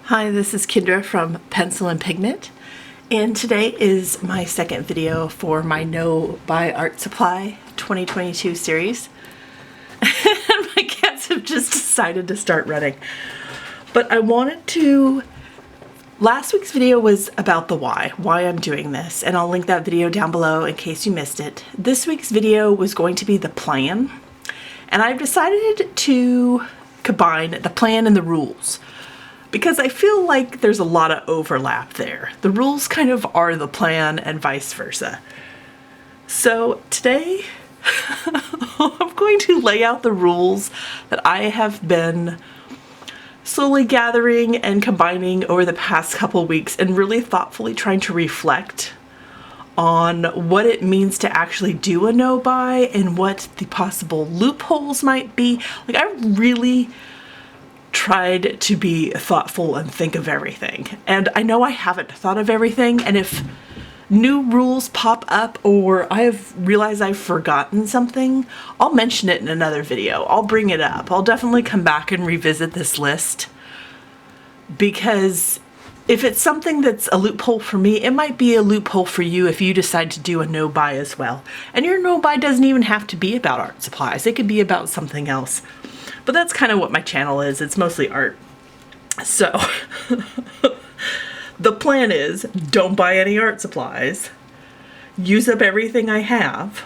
Hi, this is Kendra from Pencil and Pigment, and today is my second video for my No Buy Art Supply 2022 series. And my cats have just decided to start running. But I wanted to... Last week's video was about the why I'm doing this, and I'll link that video down below in case you missed it. This week's video was going to be the plan, and I've decided to combine the plan and the rules, because I feel like there's a lot of overlap there. The rules kind of are the plan and vice versa. So today, I'm going to lay out the rules that I have been slowly gathering and combining over the past couple weeks and really thoughtfully trying to reflect on what it means to actually do a no-buy and what the possible loopholes might be. Like, I really tried to be thoughtful and think of everything. And I know I haven't thought of everything, and if new rules pop up or I have realized I've forgotten something, I'll mention it in another video. I'll bring it up. I'll definitely come back and revisit this list, because if it's something that's a loophole for me, it might be a loophole for you if you decide to do a no-buy as well. And your no-buy doesn't even have to be about art supplies. It could be about something else. But that's kind of what my channel is. It's mostly art. So the plan is, don't buy any art supplies, use up everything I have,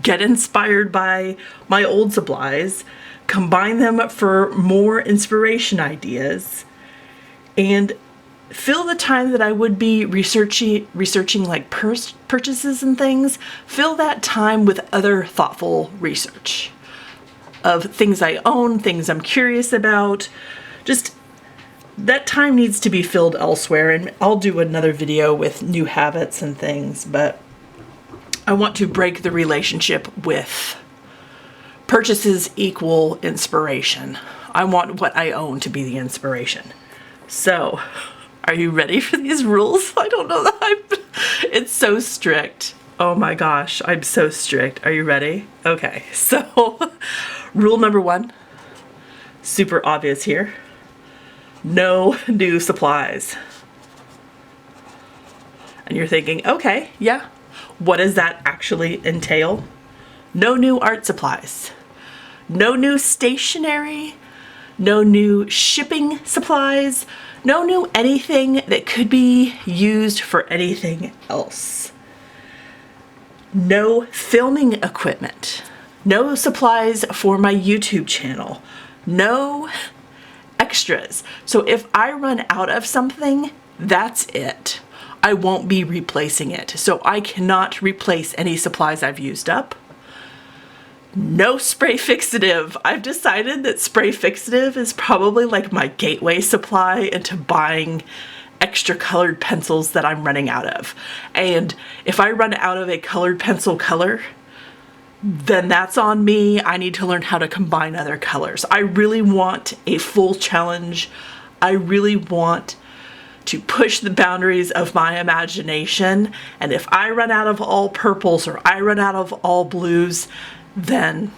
get inspired by my old supplies, combine them for more inspiration ideas, and fill the time that I would be researching like purchases and things, fill that time with other thoughtful research of things I own, things I'm curious about. Just that time needs to be filled elsewhere, and I'll do another video with new habits and things, but I want to break the relationship with purchases equal inspiration. I want what I own to be the inspiration. So, are you ready for these rules? I don't know that it's so strict. Oh my gosh, I'm so strict. Are you ready? Okay, so rule number 1, super obvious here. No new supplies. And you're thinking, okay, yeah, what does that actually entail? No new art supplies. No new stationery. No new shipping supplies. No new anything that could be used for anything else. No filming equipment. No supplies for my YouTube channel. No extras. So if I run out of something, that's it. I won't be replacing it. So I cannot replace any supplies I've used up. No spray fixative. I've decided that spray fixative is probably like my gateway supply into buying extra colored pencils that I'm running out of. And if I run out of a colored pencil color, then that's on me. I need to learn how to combine other colors. I really want a full challenge. I really want to push the boundaries of my imagination. And if I run out of all purples or I run out of all blues, then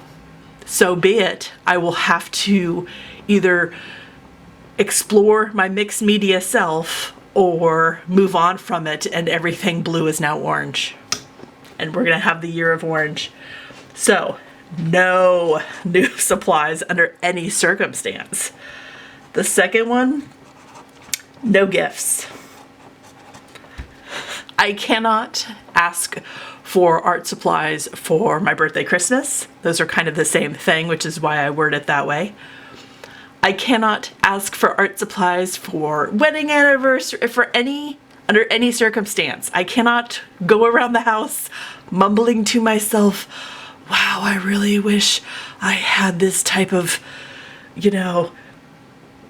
so be it. I will have to either explore my mixed media self or move on from it, and everything blue is now orange. And we're gonna have the year of orange. So, no new supplies under any circumstance. The second one, no gifts. I cannot ask for art supplies for my birthday, Christmas. Those are kind of the same thing, which is why I word it that way. I cannot ask for art supplies for wedding anniversary, under any circumstance. I cannot go around the house mumbling to myself, wow, I really wish I had this type of,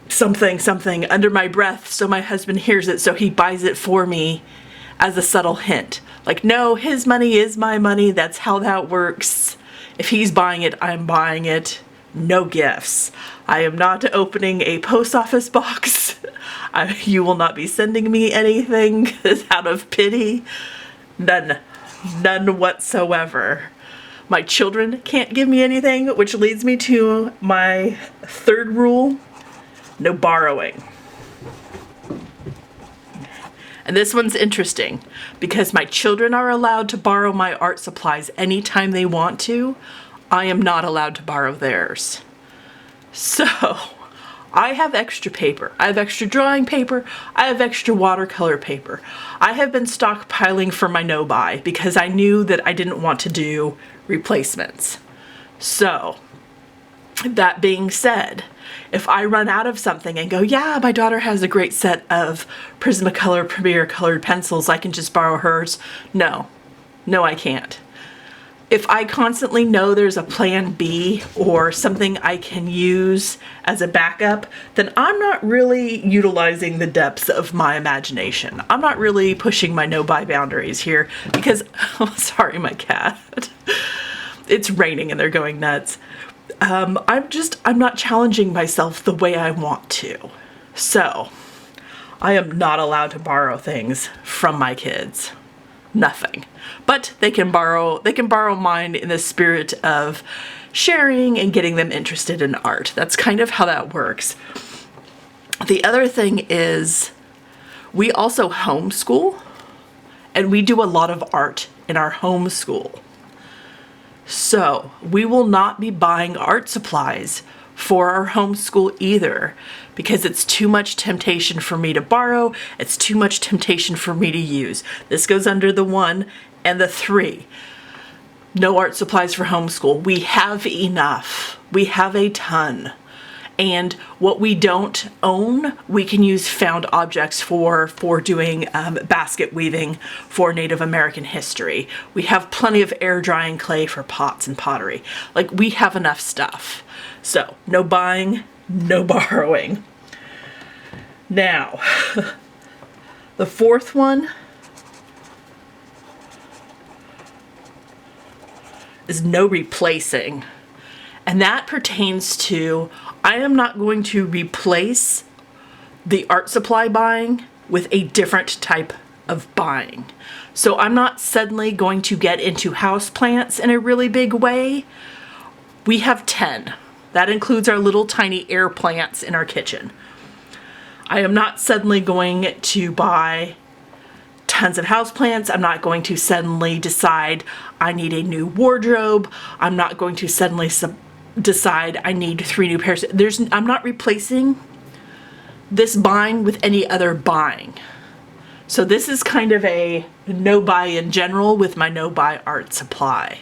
something under my breath so my husband hears it so he buys it for me as a subtle hint. Like, no, his money is my money. That's how that works. If he's buying it, I'm buying it. No gifts. I am not opening a post office box. You will not be sending me anything out of pity. None whatsoever. My children can't give me anything, which leads me to my third rule: no borrowing. And this one's interesting because my children are allowed to borrow my art supplies anytime they want to. I am not allowed to borrow theirs. So I have extra paper. I have extra drawing paper. I have extra watercolor paper. I have been stockpiling for my no-buy because I knew that I didn't want to do replacements. So that being said, if I run out of something and go, yeah, my daughter has a great set of Prismacolor Premier colored pencils, I can just borrow hers. No, I can't. If I constantly know there's a plan B or something I can use as a backup, then I'm not really utilizing the depths of my imagination. I'm not really pushing my no-buy boundaries here because, oh, sorry, my cat. It's raining and they're going nuts. I'm not challenging myself the way I want to. So I am not allowed to borrow things from my kids. Nothing. But they can borrow mine in the spirit of sharing and getting them interested in art. That's kind of how that works. The other thing is we also homeschool, and we do a lot of art in our homeschool. So we will not be buying art supplies for our homeschool either because it's too much temptation for me to borrow. It's too much temptation for me to use. This goes under the 1 and the 3. No art supplies for homeschool. We have enough. We have a ton. And what we don't own, we can use found objects for doing basket weaving for Native American history. We have plenty of air drying clay for pots and pottery. Like, we have enough stuff. So, no buying, no borrowing. Now, the fourth one is no replacing. And that pertains to, I am not going to replace the art supply buying with a different type of buying. So I'm not suddenly going to get into houseplants in a really big way. We have 10. That includes our little tiny air plants in our kitchen. I am not suddenly going to buy tons of houseplants. I'm not going to suddenly decide I need a new wardrobe. I'm not going to suddenly decide I need 3 new pairs. I'm not replacing this buying with any other buying. So this is kind of a no buy in general with my no buy art supply.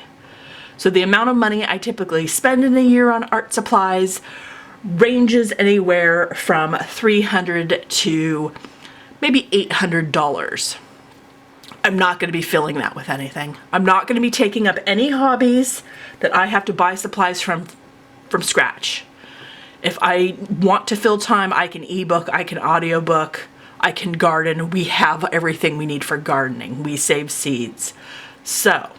So the amount of money I typically spend in a year on art supplies ranges anywhere from $300 to maybe $800. I'm not going to be filling that with anything. I'm not going to be taking up any hobbies that I have to buy supplies from scratch. If I want to fill time, I can ebook, I can audiobook, I can garden. We have everything we need for gardening. We save seeds. So,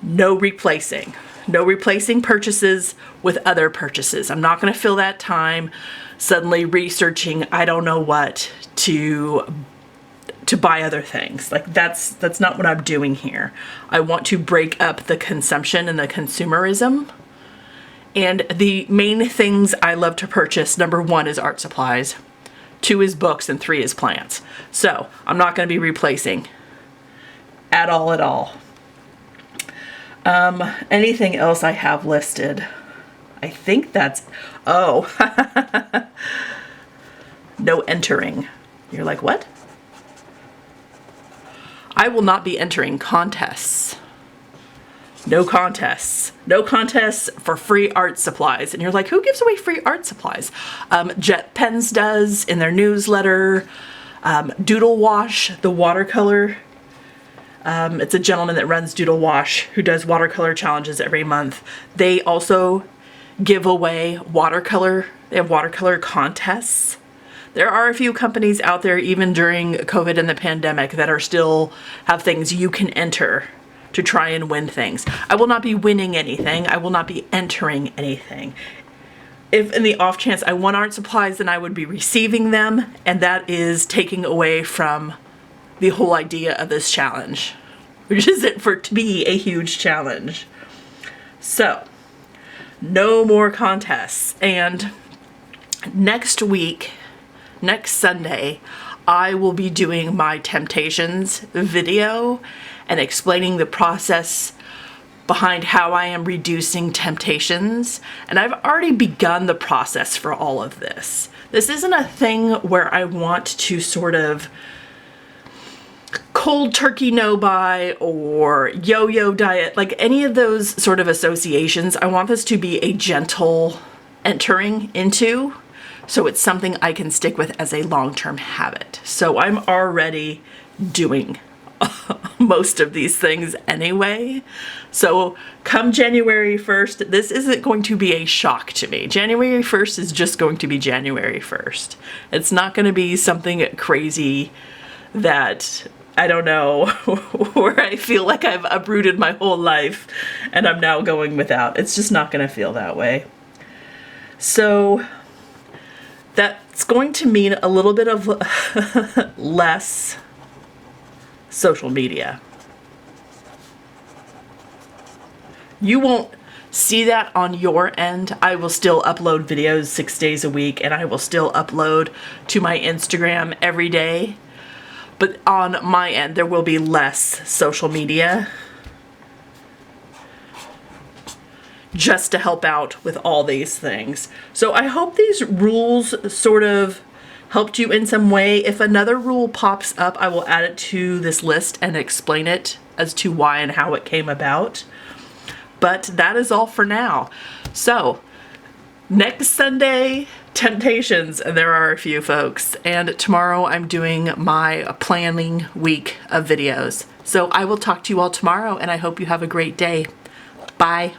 no replacing. No replacing purchases with other purchases. I'm not going to fill that time suddenly researching I don't know what to buy other things. Like, that's not what I'm doing here. I want to break up the consumption and the consumerism. And the main things I love to purchase, number 1 is art supplies, 2 is books, and 3 is plants. So I'm not going to be replacing at all. Anything else I have listed? I think that's, no entering. You're like, what? I will not be entering contests. No contests. No contests for free art supplies. And you're like, who gives away free art supplies? Jet Pens does in their newsletter. Doodle Wash, the watercolor. It's a gentleman that runs Doodle Wash who does watercolor challenges every month. They also give away watercolor. They have watercolor contests. There are a few companies out there, even during COVID and the pandemic, that are still have things you can enter to try and win things. I will not be winning anything. I will not be entering anything. If in the off chance I won art supplies, then I would be receiving them, and that is taking away from the whole idea of this challenge, which is it for it to be a huge challenge. So, no more contests. And next week next Sunday, I will be doing my temptations video and explaining the process behind how I am reducing temptations. And I've already begun the process for all of this. This isn't a thing where I want to sort of cold turkey no buy or yo-yo diet, like any of those sort of associations. I want this to be a gentle entering into, so it's something I can stick with as a long-term habit. So I'm already doing most of these things anyway. So come January 1st, this isn't going to be a shock to me. January 1st is just going to be January 1st. It's not going to be something crazy that, I don't know, where I feel like I've uprooted my whole life and I'm now going without. It's just not going to feel that way. So that's going to mean a little bit of less social media. You won't see that on your end. I will still upload videos 6 days a week, and I will still upload to my Instagram every day. But on my end, there will be less social media, just to help out with all these things. So I hope these rules sort of helped you in some way. If another rule pops up, I will add it to this list and explain it as to why and how it came about. But that is all for now. So next Sunday, temptations, and there are a few, folks. And tomorrow I'm doing my planning week of videos. So I will talk to you all tomorrow, and I hope you have a great day. Bye.